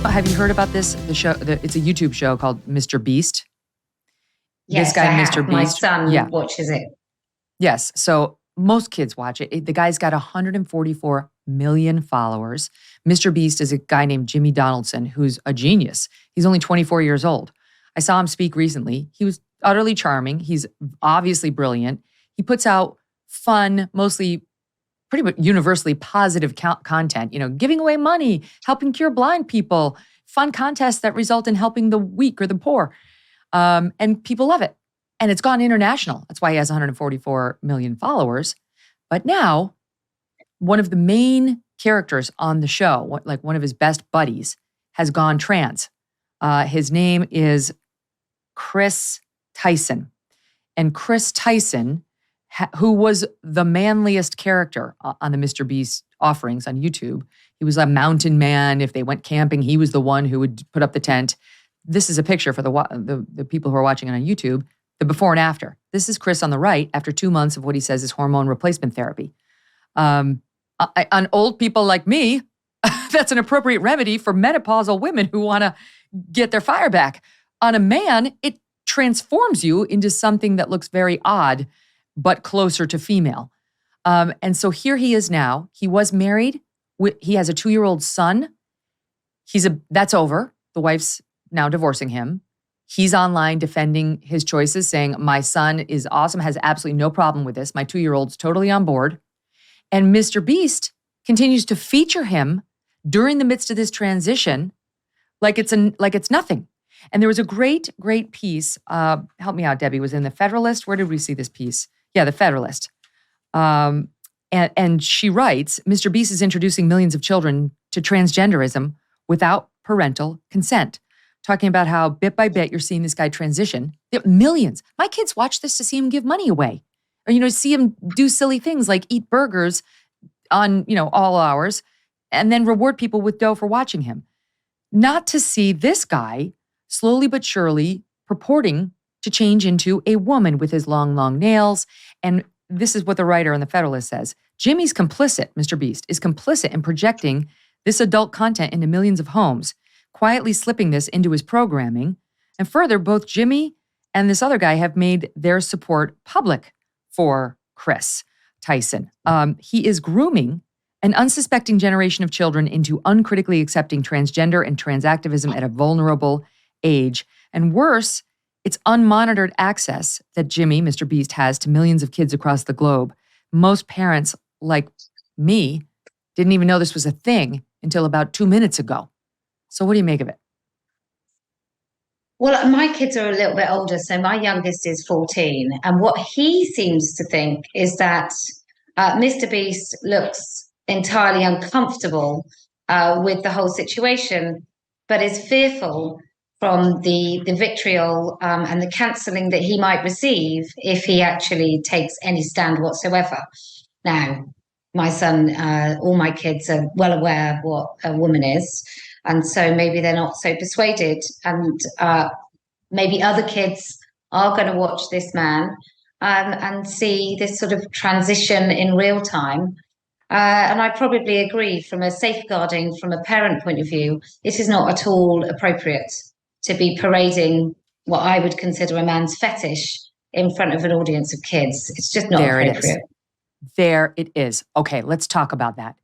Have you heard about this? The show, it's a YouTube show called MrBeast. Yes, This guy, I have. My MrBeast. son watches it. Yes. So most kids watch it. The guy's got 144 million followers. MrBeast is a guy named Jimmy Donaldson, who's a genius. He's only 24 years old. I saw him speak recently. He was utterly charming. He's obviously brilliant. He puts out fun, mostly pretty much universally positive content, giving away money, helping cure blind people, fun contests that result in helping the weak or the poor. And people love it. And it's gone international. That's why he has 144 million followers. But now, one of the main characters on the show, like one of his best buddies, has gone trans. His name is Chris Tyson. And Chris Tyson, who was the manliest character on the MrBeast offerings on YouTube. He was a mountain man. If they went camping, he was the one who would put up the tent. This is a picture for the people who are watching it on YouTube, the before and after. This is Chris on the right after 2 months of what he says is hormone replacement therapy. On old people like me, that's an appropriate remedy for menopausal women who want to get their fire back. On a man, it transforms you into something that looks very odd, but closer to female. And so here he is now. He was married. He has a 2-year-old son. That's over. The wife's now divorcing him. He's online defending his choices, saying, my son is awesome, has absolutely no problem with this. My 2-year-old's totally on board. And MrBeast continues to feature him during the midst of this transition like it's nothing. And there was a great, great piece. Help me out, Debbie. Was in the Federalist. Where did we see this piece? Yeah, the Federalist. And she writes, MrBeast is introducing millions of children to transgenderism without parental consent. Talking about how bit by bit you're seeing this guy transition. Millions. My kids watch this to see him give money away. Or, see him do silly things like eat burgers on, all hours and then reward people with dough for watching him. Not to see this guy slowly but surely purporting to change into a woman with his long, long nails. And this is what the writer on the Federalist says. Jimmy's complicit, MrBeast, is complicit in projecting this adult content into millions of homes, quietly slipping this into his programming. And further, both Jimmy and this other guy have made their support public for Chris Tyson. He is grooming an unsuspecting generation of children into uncritically accepting transgender and transactivism at a vulnerable age. And worse, it's unmonitored access that Jimmy, MrBeast, has to millions of kids across the globe. Most parents, like me, didn't even know this was a thing until about 2 minutes ago. So what do you make of it? Well, my kids are a little bit older, so my youngest is 14. And what he seems to think is that MrBeast looks entirely uncomfortable with the whole situation, but is fearful from the vitriol and the cancelling that he might receive if he actually takes any stand whatsoever. Now, my son, all my kids are well aware of what a woman is, and so maybe they're not so persuaded. And maybe other kids are going to watch this man and see this sort of transition in real time. And I probably agree from a safeguarding, from a parent point of view, it is not at all appropriate to be parading what I would consider a man's fetish in front of an audience of kids. It's just not appropriate. There it is. Okay, let's talk about that.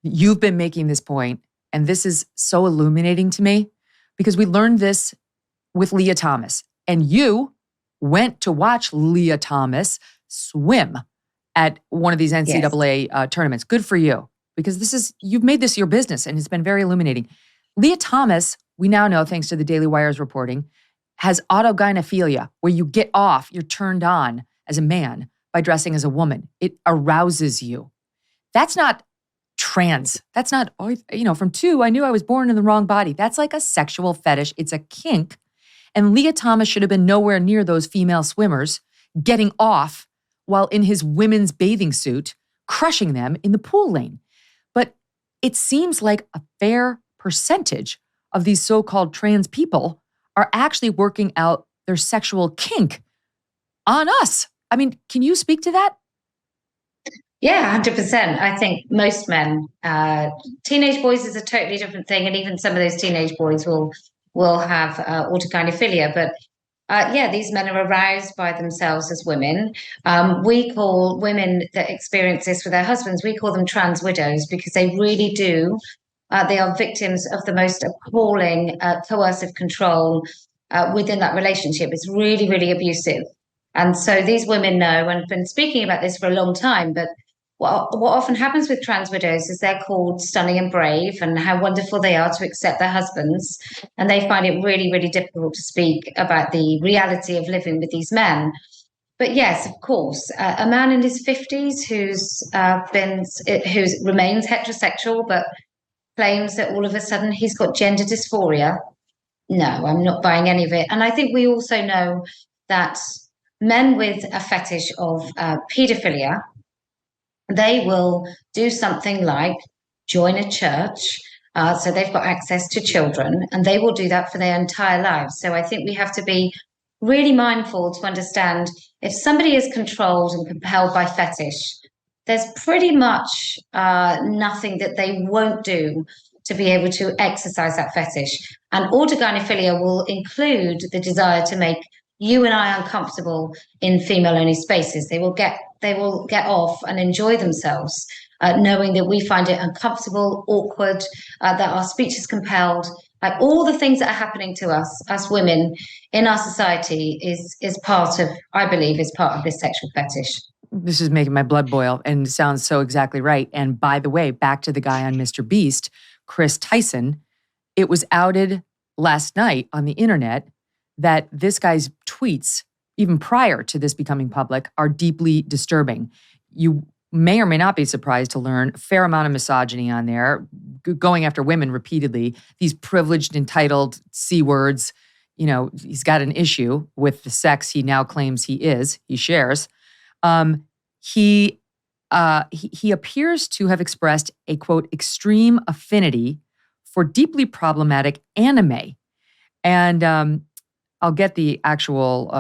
You've been making this point, and this is so illuminating to me because we learned this with Lia Thomas, and you went to watch Lia Thomas swim at one of these NCAA tournaments. Good for you, because you've made this your business, and it's been very illuminating. Lia Thomas, we now know, thanks to the Daily Wire's reporting, has autogynephilia, where you get off, you're turned on as a man by dressing as a woman. It arouses you. That's not trans. That's not, from 2, I knew I was born in the wrong body. That's like a sexual fetish. It's a kink. And Lia Thomas should have been nowhere near those female swimmers getting off while in his women's bathing suit, crushing them in the pool lane. But it seems like a fair percentage of these so-called trans people are actually working out their sexual kink on us. I mean, can you speak to that? Yeah, 100%. I think most men, teenage boys is a totally different thing, and even some of those teenage boys will have autogynephilia. But yeah, these men are aroused by themselves as women. We call women that experience this with their husbands, we call them trans widows because they really do. They are victims of the most appalling coercive control within that relationship. It's really, really abusive. And so these women know, and have been speaking about this for a long time, but what often happens with trans widows is they're called stunning and brave and how wonderful they are to accept their husbands. And they find it really, really difficult to speak about the reality of living with these men. But yes, of course, a man in his 50s who remains heterosexual but claims that all of a sudden he's got gender dysphoria. No, I'm not buying any of it. And I think we also know that men with a fetish of paedophilia, they will do something like join a church. So they've got access to children and they will do that for their entire lives. So I think we have to be really mindful to understand if somebody is controlled and compelled by fetish, there's pretty much nothing that they won't do to be able to exercise that fetish. And autogynephilia will include the desire to make you and I uncomfortable in female-only spaces. They will get off and enjoy themselves, knowing that we find it uncomfortable, awkward, that our speech is compelled. Like all the things that are happening to us, as women in our society, is part of, I believe, is part of this sexual fetish. This is making my blood boil and sounds so exactly right. And by the way, back to the guy on MrBeast, Chris Tyson, it was outed last night on the internet that this guy's tweets, even prior to this becoming public, are deeply disturbing. You may or may not be surprised to learn a fair amount of misogyny on there, going after women repeatedly, these privileged, entitled C words. You know, he's got an issue with the sex he now claims he shares. He appears to have expressed a, quote, extreme affinity for deeply problematic anime. And I'll get the actual,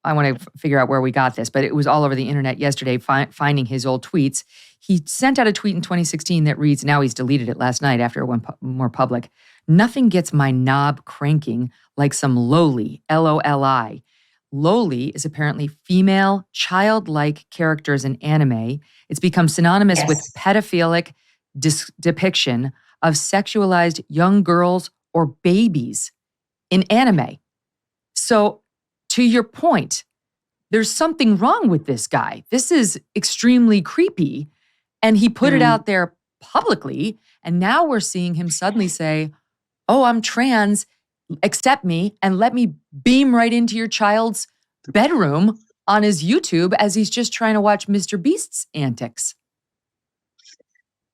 I want to figure out where we got this, but it was all over the internet yesterday, finding his old tweets. He sent out a tweet in 2016 that reads, now he's deleted it last night after it went more public. Nothing gets my knob cranking like some loli, L-O-L-I. Loli is apparently female, childlike characters in anime. It's become synonymous with pedophilic depiction of sexualized young girls or babies in anime. So, to your point, there's something wrong with this guy. This is extremely creepy. And he put it out there publicly. And now we're seeing him suddenly say, oh, I'm trans, accept me, and let me beam right into your child's bedroom on his YouTube as he's just trying to watch MrBeast's antics.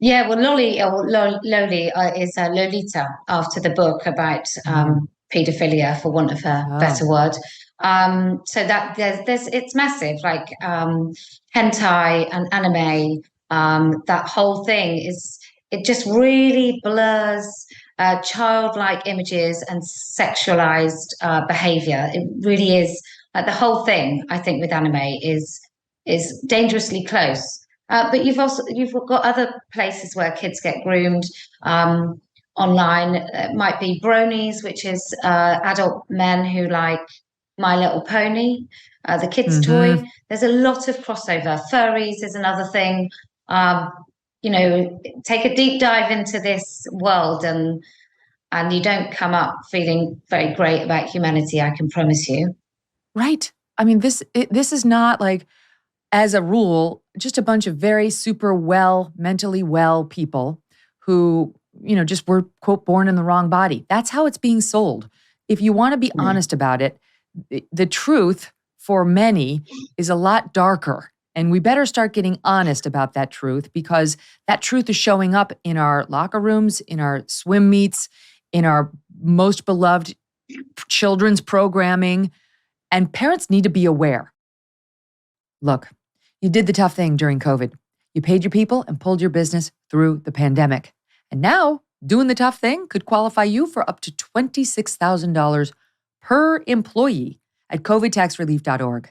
Yeah, well, Loli is Lolita after the book about paedophilia, for want of a better word. So that there's it's massive, like hentai and anime. That whole thing it just really blurs childlike images and sexualized behavior. It really is like the whole thing. I think with anime is dangerously close. But you've got other places where kids get groomed online. It might be bronies, which is adult men who like My Little Pony, the kids' toy. There's a lot of crossover. Furries is another thing. Take a deep dive into this world, and you don't come up feeling very great about humanity. I can promise you. Right. I mean, this is not like, as a rule, just a bunch of very super mentally well people who, just were, quote, born in the wrong body. That's how it's being sold. If you want to be honest about it, the truth for many is a lot darker. And we better start getting honest about that truth, because that truth is showing up in our locker rooms, in our swim meets, in our most beloved children's programming. And parents need to be aware. Look, you did the tough thing during COVID. You paid your people and pulled your business through the pandemic. And now, doing the tough thing could qualify you for up to $26,000 per employee at covidtaxrelief.org.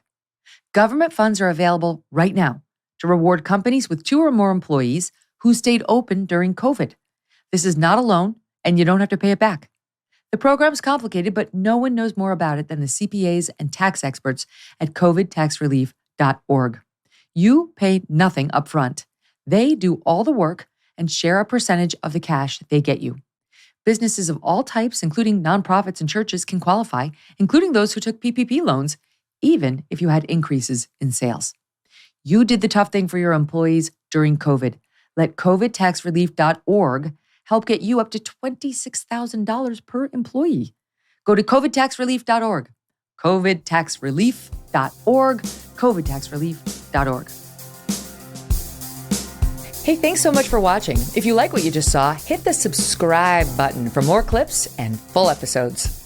Government funds are available right now to reward companies with 2 or more employees who stayed open during COVID. This is not a loan, and you don't have to pay it back. The program's complicated, but no one knows more about it than the CPAs and tax experts at covidtaxrelief.org. You pay nothing upfront. They do all the work and share a percentage of the cash they get you. Businesses of all types, including nonprofits and churches, can qualify, including those who took PPP loans, even if you had increases in sales. You did the tough thing for your employees during COVID. Let covidtaxrelief.org help get you up to $26,000 per employee. Go to covidtaxrelief.org. covidtaxrelief.org. covidtaxrelief.org. Hey, thanks so much for watching. If you like what you just saw, hit the subscribe button for more clips and full episodes.